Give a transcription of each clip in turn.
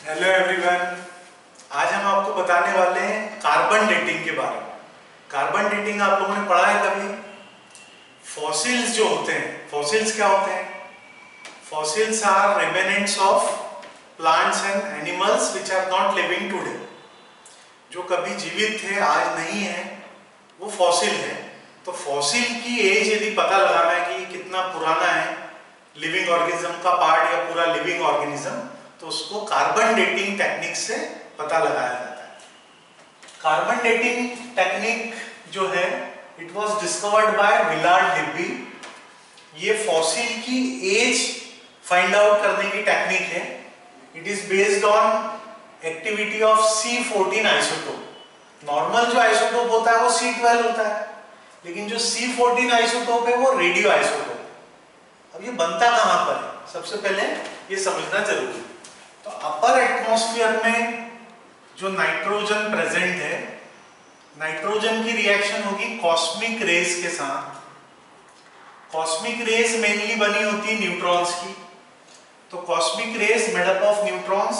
Hello everyone. आज हम आपको बताने वाले हैं कार्बन डेटिंग के बारे में। कार्बन डेटिंग आप लोगों ने पढ़ा है कभी? फॉसिल्स जो होते हैं, फॉसिल्स क्या होते हैं? Fossils are remnants of plants and animals which are not living today. जो कभी जीवित थे, आज नहीं है, वो फॉसिल है। तो फॉसिल की एज यदि पता लगाना है कि कितना पुराना है लिविंग ऑर्गेनिज्म का पार्ट या पूरा लिविंग ऑर्गेनिज्म, तो उसको कार्बन डेटिंग टेक्निक से पता लगाया जाता है। कार्बन डेटिंग टेक्निक जो है, it was discovered by Willard Libby. ये फॉसिल की एज फाइंड आउट करने की टेक्निक है। It is based on activity of C14 isotope. Normal जो आइसोटोप होता है वो C12 होता है, लेकिन जो C14 आइसोटोप है वो रेडियो आइसोटोप है। अब ये बनता कहां पर है, सबसे पहले ये समझना जरूरी है। तो अपर एटमॉस्फेयर में जो नाइट्रोजन प्रेजेंट है, नाइट्रोजन की रिएक्शन होगी कॉस्मिक रेज के साथ। कॉस्मिक रेज मेनली बनी होती है न्यूट्रॉन्स की। तो cosmic rays made up of neutrons,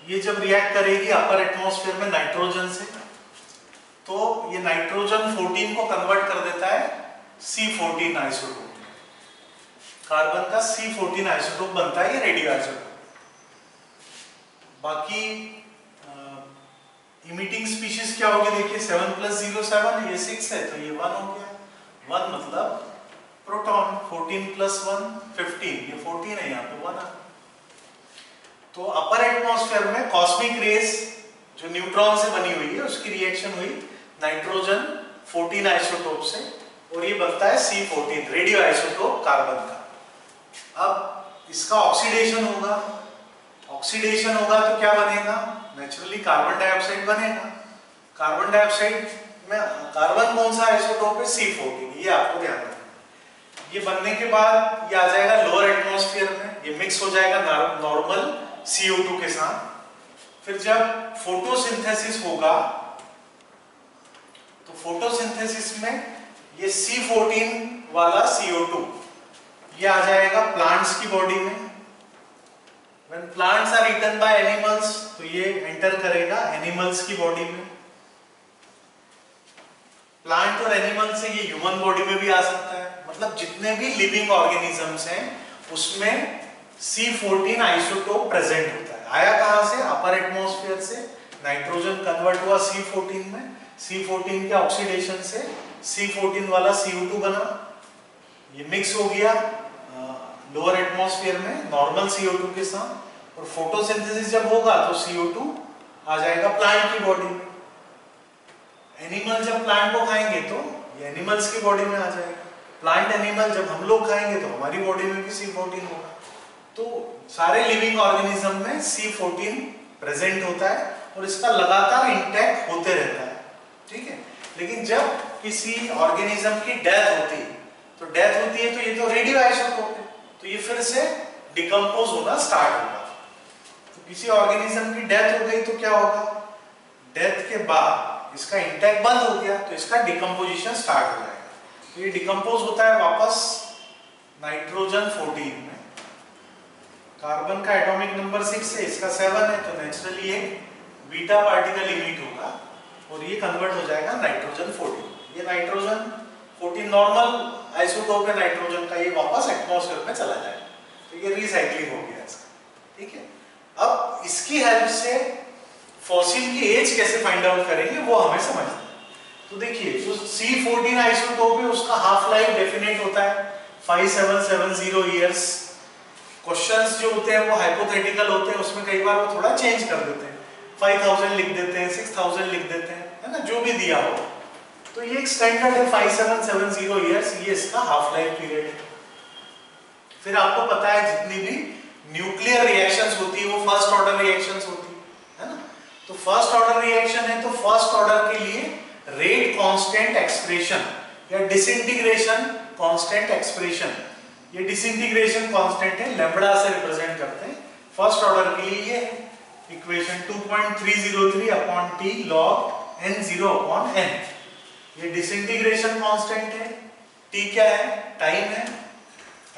ये जब रिएक्ट करेगी अपर एटमॉस्फेयर में नाइट्रोजन से, तो ये नाइट्रोजन 14 को कन्वर्ट कर देता है C14 आइसोटोप। कार्बन का C14 आइसोटोप बनता है, ये रेडियो आइसोटोप। बाकी इमिटिंग स्पीशीज क्या होगी, देखिए 7 + 0 7, ये 6 है तो ये 1 हो गया। 1 मतलब प्रोटॉन, 14 + 1 15, ये 14 है, यहाँ पे 1 है। तो अपर एटमॉस्फेयर में कॉस्मिक रेज जो न्यूट्रॉन से बनी हुई है, उसकी रिएक्शन हुई नाइट्रोजन 14 आइसोटोप से, और ये बनता है C14 रेडियो आइसोटोप कार्बन का। अब इसका ऑक्सीडेशन होगा। ऑक्सीडेशन होगा तो क्या बनेगा? नेचुरली कार्बन डाइऑक्साइड बनेगा। कार्बन डाइऑक्साइड में कार्बन कौन सा आइसोटोप है? C14, ये आपको ध्यान रखना। ये बनने के बाद ये आ जाएगा लोअर एटमॉस्फेयर में, ये मिक्स हो जाएगा नॉर्मल CO2 के साथ। फिर जब फोटोसिंथेसिस होगा, तो फोटोसिंथेसिस में ये C14 वाला CO2 ये आ जाएगा प्लांट्स की बॉडी में। When plants are eaten by animals, तो ये एंटर करेगा एनिमल्स की बॉडी में। प्लांट और एनिमल से ये ह्यूमन बॉडी में भी आ सकता है। मतलब जितने भी लिविंग ऑर्गेनिजम्स हैं उसमें C14 आइसोटोप प्रेजेंट होता है। आया कहां से? अपर एटमॉस्फेयर से। नाइट्रोजन कन्वर्ट हुआ C14 में, C14 के ऑक्सीडेशन से C14 वाला CO2 बना, ये मिक्स हो गया लोअर एटमॉस्फेयर में नॉर्मल CO2 के साथ, और फोटोसिंथेसिस जब होगा तो CO2 आ जाएगा प्लांट की बॉडी में। एनिमल जब प्लांट को खाएंगे तो ये एनिमल्स की बॉडी में आ जाएगा। प्लांट एनिमल जब हम लोग खाएंगे तो हमारी बॉडी में भी C14 होगा। तो सारे लिविंग ऑर्गेनिज्म में C14 प्रेजेंट होता है और इसका लगातार इंटैक्ट होते रहता है, ठीक है। लेकिन जब किसी ऑर्गेनिज्म की डेथ होती है, तो डेथ होती है तो ये तो रेडियो आइसोटोप है, तो ये फिर से डिकम्पोज होना स्टार्ट होगा। तो किसी ऑर्गेनिज्म की डेथ हो गई तो क्या होगा? डेथ के बाद इसका इंटैक्ट बंद हो गया तो इसका डिकम्पोजिशन स्टार्ट हो जाएगा। तो ये डिकम्पोज होता है वापस नाइट्रोजन 14 में। कार्बन का एटॉमिक नंबर 6 है, इसका 7 है, तो नेचुरली एक बीटा पार्टिकल इमिट होगा और ये कन्वर्ट हो जाएगा नाइट्रोजन 14। ये नाइट्रोजन 14 नॉर्मल आइसोटोप है नाइट्रोजन का, ये वापस एटमॉस्फेयर में चला जाएगा। तो ये रिसाइक्लिंग हो गया इसका, ठीक है। अब इसकी हेल्प से फॉसिल की एज कैसे फाइंड आउट करेंगे वो हमें समझना है। तो देखिए, जो C14 आइसोटोप है उसका हाफ लाइफ डेफिनेट होता है 5770 ईयर्स। क्वेश्चंस जो होते हैं वो हाइपोथेटिकल होते हैं, उसमें कई बार वो थोड़ा चेंज कर देते हैं, 5000 लिख देते हैं, 6000 लिख देते हैं, है ना, जो भी दिया हो। तो ये एक स्टैंडर्ड है 5770 ईयर्स, ये इसका हाफ लाइफ पीरियड है। फिर आपको पता है जितनी भी न्यूक्लियर रिएक्शंस होती है वो फर्स्ट ऑर्डर रिएक्शंस होती है ना। तो फर्स्ट ऑर्डर रिएक्शन है तो फर्स्ट ऑर्डर के लिए रेट कांस्टेंट एक्सप्रेशन या डिसइंटीग्रेशन कांस्टेंट एक्सप्रेशन, ये डिसइंटीग्रेशन कांस्टेंट है, लैम्ब्डा से रिप्रेजेंट करते हैं। फर्स्ट ऑर्डर के लिए ये इक्वेशन 2.303/T log n0/n, ये डिसइंटीग्रेशन कांस्टेंट है। T क्या है? टाइम है।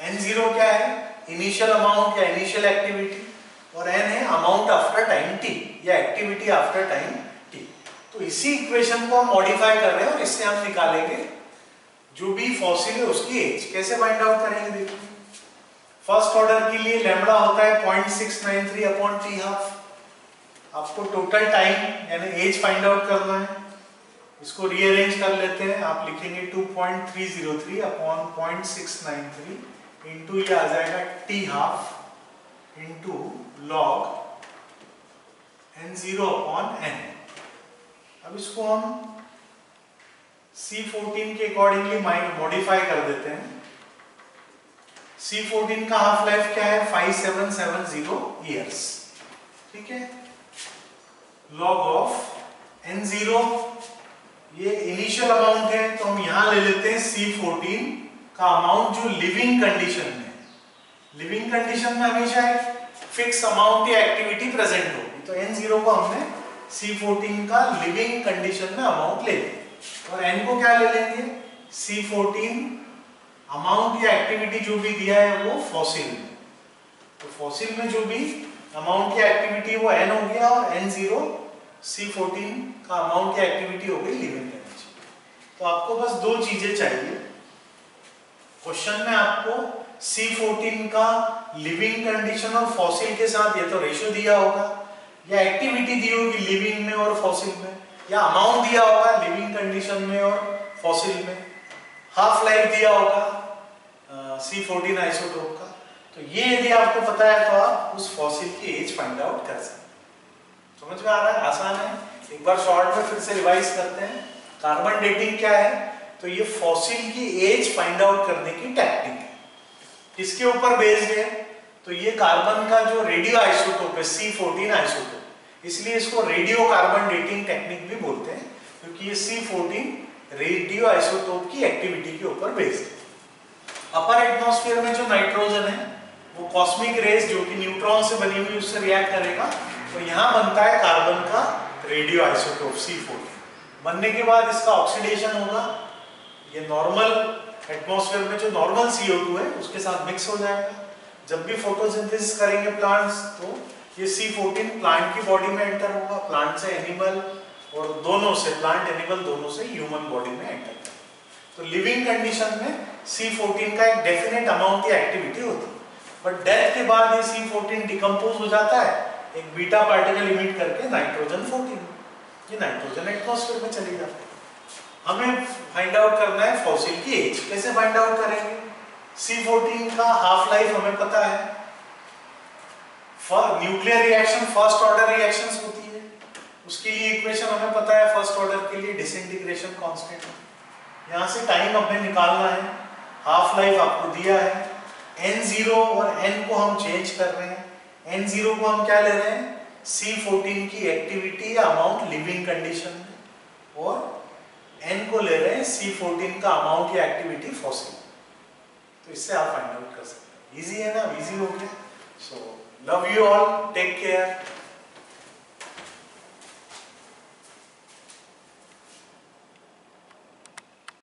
n0 क्या है? इनिशियल अमाउंट या इनिशियल एक्टिविटी। और n है अमाउंट आफ्टर टाइम t या एक्टिविटी आफ्टर टाइम t। तो इसी इक्वेशन को हम मॉडिफाई कर रहे हैं और इससे हम निकालेंगे जो भी फॉसिल है उसकी एज। कैसे फाइंड आउट करेंगे देखिए, फर्स्ट ऑर्डर के लिए लैम्बडा होता है 0.693 अपॉन t हाफ। आपको टोटल टाइम यानी एज फाइंड आउट करना है, इसको रीअरेंज कर लेते हैं। आप लिखेंगे 2.303 अपॉन 0.693 इंटू ये आ जाएगा t half into log n0 upon n। अब इसको हम C14 के अकॉर्डिंगली मॉडिफाई कर देते हैं। C14 का हाफ लाइफ क्या है 5770 ईयर्स, ठीक है। लॉग ऑफ n0 ये इनिशियल अमाउंट है तो हम यहां ले लेते हैं C14 का अमाउंट जो लिविंग कंडीशन में। लिविंग कंडीशन में हमेशा एक फिक्स अमाउंट या एक्टिविटी प्रेजेंट होगी, तो n0 को हमने C14 का लिविंग कंडीशन में अमाउंट ले लिया और n को क्या ले लेंगे C14 अमाउंट या एक्टिविटी जो भी दिया है वो फॉसिल में। तो फॉसिल में जो भी अमाउंट या एक्टिविटी वो n हो गया और n0 C14 का अमाउंट या एक्टिविटी हो गई लिविंग कंडीशन। तो आपको बस दो चीजें चाहिए क्वेश्चन में, आपको C14 का लिविंग कंडीशन और फॉसिल के साथ या तो रेशियो दिया होगा या एक्टिविटी दी होगी लिविंग में और फॉसिल में, या अमाउंट दिया होगा लिविंग कंडीशन में और फॉसिल में, हाफ लाइफ दिया होगा C14 आइसोटोप का। तो ये यदि आपको पता है तो आप उस फॉसिल की एज फाइंड आउट कर सकते हैं। समझ में आ रहा है? आसान है। एक बार शॉर्ट में फिर से रिवाइज करते हैं। कार्बन डेटिंग क्या है? तो ये फॉसिल की एज फाइंड आउट करने की टेक्निक है। किसके ऊपर बेस्ड है? तो ये कार्बन का जो रेडियो आइसोटोप है C14 आइसोटोप, इसलिए इसको रेडियो कार्बन डेटिंग टेक्निक भी बोलते हैं, क्योंकि ये C14 रेडियो आइसोटोप की एक्टिविटी के ऊपर बेस्ड है। अपर एटमॉस्फेयर में जो नाइट्रोजन है वो कॉस्मिक रेज जो कि न्यूट्रॉन से बनी हुई उससे रिएक्ट करेगा, तो यहाँ बनता है कार्बन का रेडियो आइसोटोप C14। बनने के बाद इसका ऑक्सीडेशन होगा, ये नॉर्मल एटमॉस्फेयर में जो नॉर्मल CO2 है उसके साथ मिक्स हो जाएगा। जब भी फोटोसिंथेसिस करेंगे प्लांट्स तो ये C14 प्लांट की बॉडी में एंटर होगा, प्लांट से एनिमल और दोनों से, प्लांट एनिमल दोनों से ह्यूमन बॉडी में एंटर करेगा। तो लिविंग कंडीशन में C14 का एक डेफिनेट अमाउंट की एक्टिविटी होती है, बट डेथ के बाद ये C14 डिकम्पोज हो जाता है एक बीटा पार्टिकल इमिट करके नाइट्रोजन 14, ये नाइट्रोजन एटमॉस्फेयर में चली जाती है। हमें फाइंड आउट करना है फॉसिल की एज। कैसे फाइंड आउट करेंगे? C14 का हाफ लाइफ हमें पता है, nuclear reaction first order reactions होती है, उसके लिए इक्वेशन हमें पता है फर्स्ट ऑर्डर के लिए डिसइंटीग्रेशन कांस्टेंट। यहाँ से टाइम हमें निकालना है, हाफ लाइफ आपको दिया है, n0 और n को हम चेंज कर रहे हैं। n0 को हम क्या ले रहे हैं? C14 की एक्टिविटी या अमाउंट लिविंग कंडीशन में, और n को ले रहे हैं C14 का अमाउंट या एक्टिविटी फॉसिल। तो इससे आप फाइंड आउट कर सकते हैं। इजी है ना? इजी हो गया। So love you all, take care.